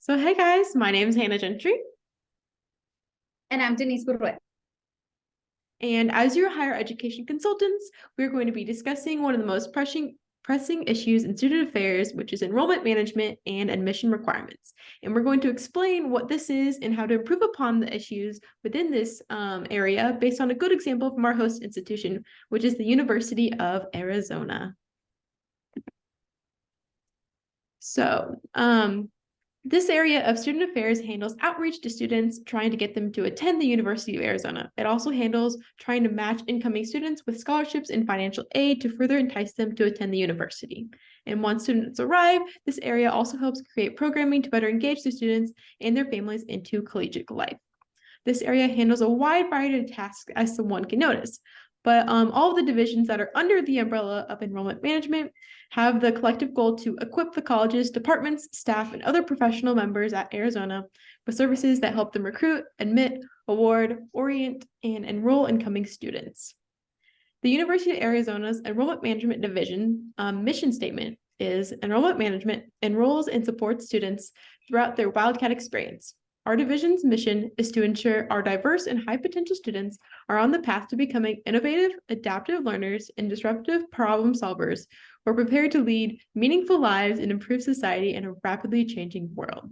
So hey guys, my name is Hannah Gentry, And I'm Denise Burwet. and as your higher education consultants, we're going to be discussing one of the most pressing issues in student affairs, which is enrollment management and admission requirements. And we're going to explain what this is and how to improve upon the issues within this area based on a good example from our host institution, which is the University of Arizona. So, this area of student affairs handles outreach to students, trying to get them to attend the University of Arizona. It also handles trying to match incoming students with scholarships and financial aid to further entice them to attend the university. And once students arrive, this area also helps create programming to better engage the students and their families into collegiate life. This area handles a wide variety of tasks, as someone can notice. But all of the divisions that are under the umbrella of enrollment management have the collective goal to equip the college's departments, staff, and other professional members at Arizona with services that help them recruit, admit, award, orient, and enroll incoming students. The University of Arizona's Enrollment Management Division mission statement is enrollment management enrolls and supports students throughout their Wildcat experience. Our division's mission is to ensure our diverse and high potential students are on the path to becoming innovative, adaptive learners and disruptive problem solvers who are prepared to lead meaningful lives and improve society in a rapidly changing world.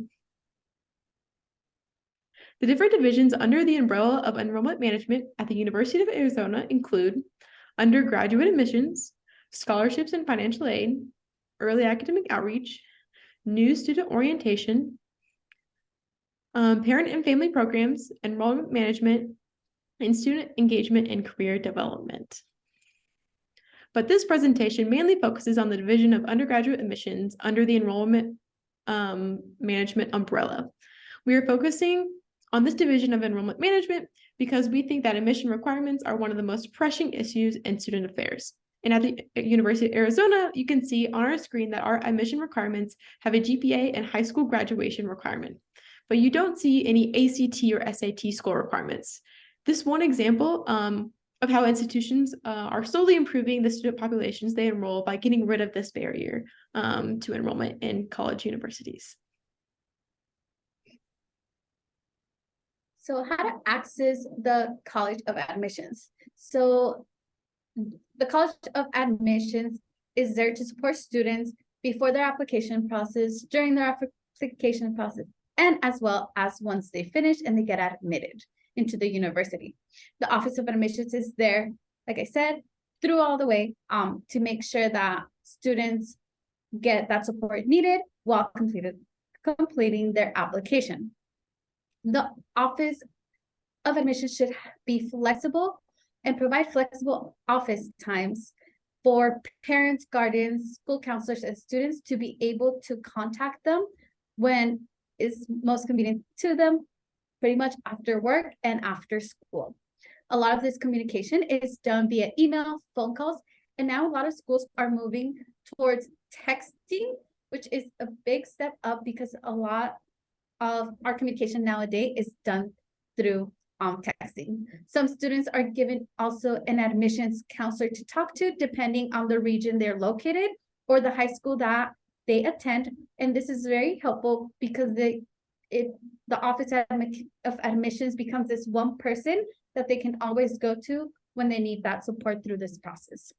The different divisions under the umbrella of enrollment management at the University of Arizona include undergraduate admissions, scholarships and financial aid, early academic outreach, new student orientation, parent and family programs, enrollment management, and student engagement and career development. But this presentation mainly focuses on the division of undergraduate admissions under the enrollment management umbrella. We are focusing on this division of enrollment management because we think that admission requirements are one of the most pressing issues in student affairs. And at the University of Arizona, you can see on our screen that our admission requirements have a GPA and high school graduation requirement, but you don't see any ACT or SAT score requirements. This one example of how institutions are slowly improving the student populations they enroll by getting rid of this barrier to enrollment in college universities. So how to access the College of Admissions. So the College of Admissions is there to support students before their application process, during their application process, and as well as once they finish and they get admitted into the university. The Office of Admissions is there, like I said, through all the way to make sure that students get that support needed while completing their application. The Office of Admissions should be flexible and provide flexible office times for parents, guardians, school counselors, and students to be able to contact them when is most convenient to them, pretty much after work and after school. A lot of this communication is done via email, phone calls, and now a lot of schools are moving towards texting, which is a big step up because a lot of our communication nowadays is done through texting. Some students are given also an admissions counselor to talk to, depending on the region they're located or the high school that they attend. And this is very helpful because the Office of Admissions becomes this one person that they can always go to when they need that support through this process.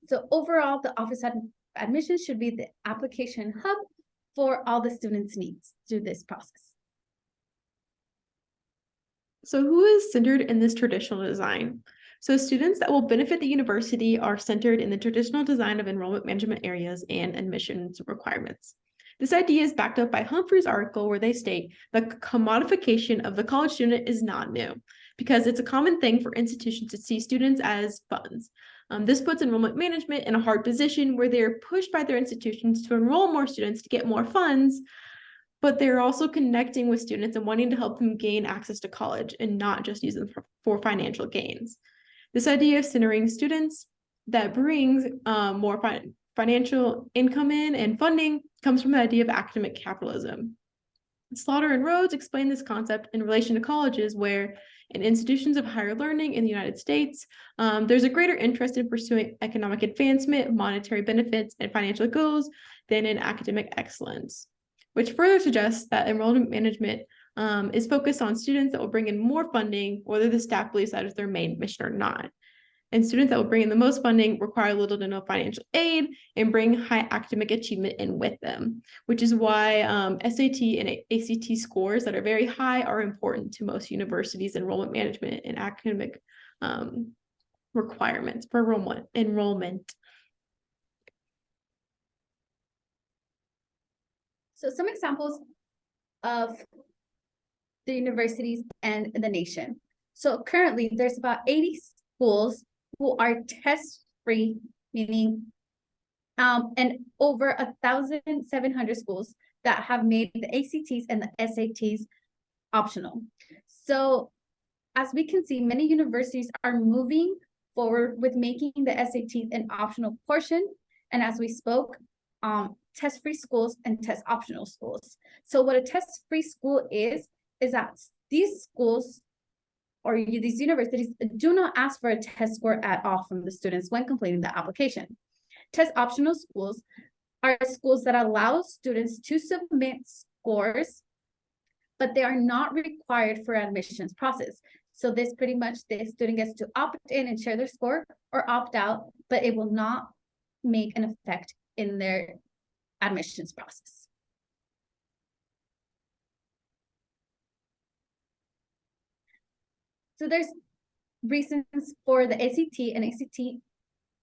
So overall, the Office of Admissions should be the application hub for all the students' needs through this process. So who is centered in this traditional design? So students that will benefit the university are centered in the traditional design of enrollment management areas and admissions requirements. This idea is backed up by Humphrey's article where they state the commodification of the college student is not new because it's a common thing for institutions to see students as funds. This puts enrollment management in a hard position where they're pushed by their institutions to enroll more students to get more funds, but they're also connecting with students and wanting to help them gain access to college and not just use them for financial gains. This idea of centering students that brings more financial income in and funding comes from the idea of academic capitalism. Slaughter and Rhodes explain this concept in relation to colleges where in institutions of higher learning in the United States, there's a greater interest in pursuing economic advancement, monetary benefits, and financial goals than in academic excellence. which further suggests that enrollment management is focused on students that will bring in more funding, whether the staff believes that is their main mission or not. And students that will bring in the most funding require little to no financial aid and bring high academic achievement in with them, which is why SAT and ACT scores that are very high are important to most universities' enrollment management and academic requirements for enrollment. So some examples of the universities and the nation. So currently there's about 80 schools who are test-free, meaning and over 1,700 schools that have made the ACTs and the SATs optional. So as we can see, many universities are moving forward with making the SATs an optional portion. And as we spoke, test-free schools and test-optional schools. So what a test-free school is that these schools or these universities do not ask for a test score at all from the students when completing the application. Test-optional schools are schools that allow students to submit scores, but they are not required for admissions process. So this pretty much, the student gets to opt in and share their score or opt out, but it will not make an effect in their admissions process. So there's reasons for the ACT and ACT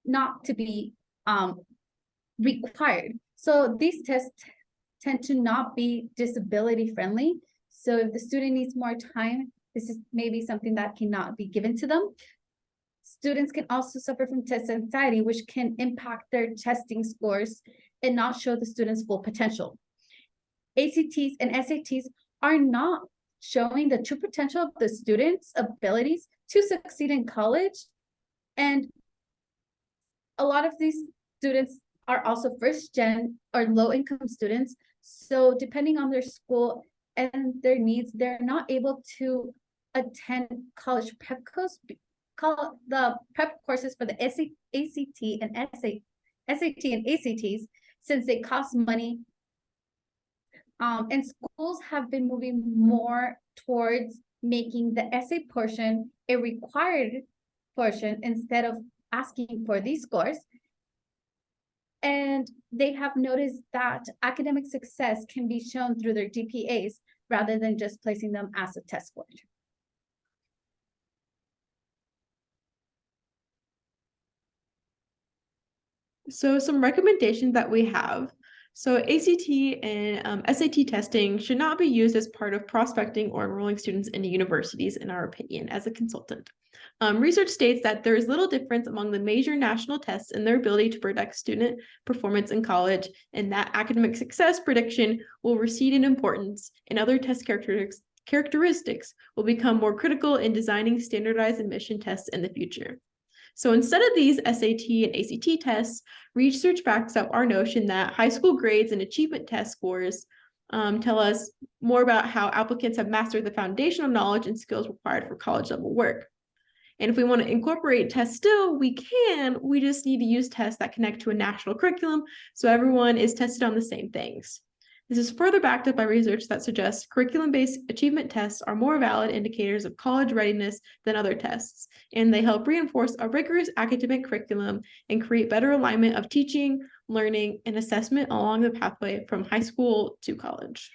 not to be required. So these tests tend to not be disability friendly. So if the student needs more time, this is maybe something that cannot be given to them. Students can also suffer from test anxiety, which can impact their testing scores and not show the student's full potential. ACTs and SATs are not showing the true potential of the students' abilities to succeed in college. And a lot of these students are also first-gen or low-income students. So depending on their school and their needs, they're not able to attend college prep courses, the prep courses for the ACT and ACTs, since they cost money. And schools have been moving more towards making the essay portion a required portion instead of asking for these scores. And they have noticed that academic success can be shown through their GPAs rather than just placing them as a test score. So some recommendations that we have. So ACT and SAT testing should not be used as part of prospecting or enrolling students into universities, in our opinion, as a consultant. Research states that there is little difference among the major national tests in their ability to predict student performance in college, and that academic success prediction will recede in importance, and other test characteristics will become more critical in designing standardized admission tests in the future. So instead of these SAT and ACT tests, research backs up our notion that high school grades and achievement test scores tell us more about how applicants have mastered the foundational knowledge and skills required for college level work. And if we want to incorporate tests still, we can. We just need to use tests that connect to a national curriculum so everyone is tested on the same things. This is further backed up by research that suggests curriculum-based achievement tests are more valid indicators of college readiness than other tests, and they help reinforce a rigorous academic curriculum and create better alignment of teaching, learning, and assessment along the pathway from high school to college.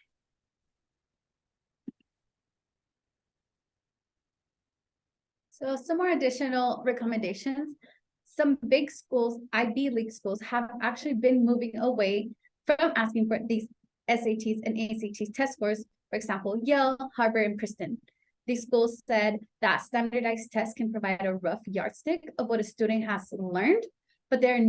So some more additional recommendations. Some big schools, Ivy League schools, have actually been moving away from asking for these SATs and ACT test scores. For example, Yale, Harvard, and Princeton. These schools said that standardized tests can provide a rough yardstick of what a student has learned, but they are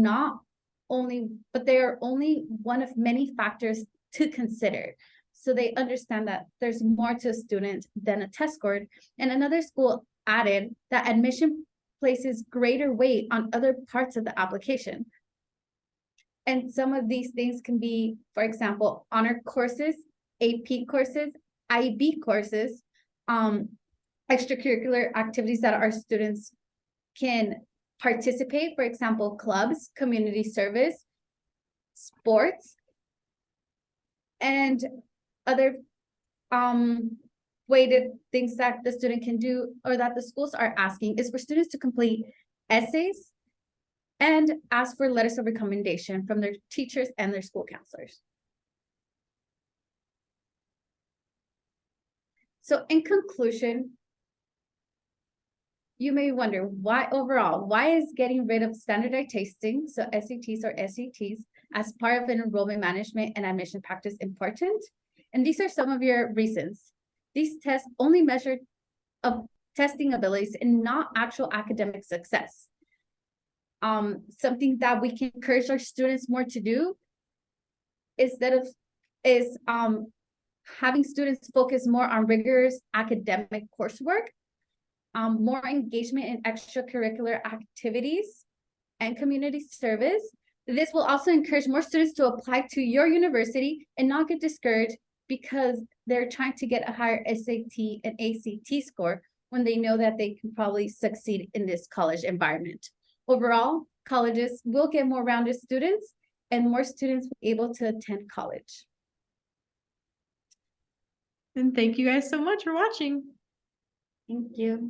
only one of many factors to consider. So they understand that there's more to a student than a test score. And another school added that admission places greater weight on other parts of the application. And some of these things can be, for example, honor courses, AP courses, IB courses, extracurricular activities that our students can participate, for example, clubs, community service, sports. And other weighted things that the student can do or that the schools are asking is for students to complete essays and ask for letters of recommendation from their teachers and their school counselors. So in conclusion, you may wonder why is getting rid of standardized testing, so SATs or SATs, as part of an enrollment management and admission practice important? And these are some of your reasons. These tests only measure testing abilities and not actual academic success. Something that we can encourage our students more to do is having students focus more on rigorous academic coursework, more engagement in extracurricular activities and community service. This will also encourage more students to apply to your university and not get discouraged because they're trying to get a higher SAT and ACT score when they know that they can probably succeed in this college environment. Overall, colleges will get more rounded students and more students will be able to attend college. And thank you guys so much for watching. Thank you.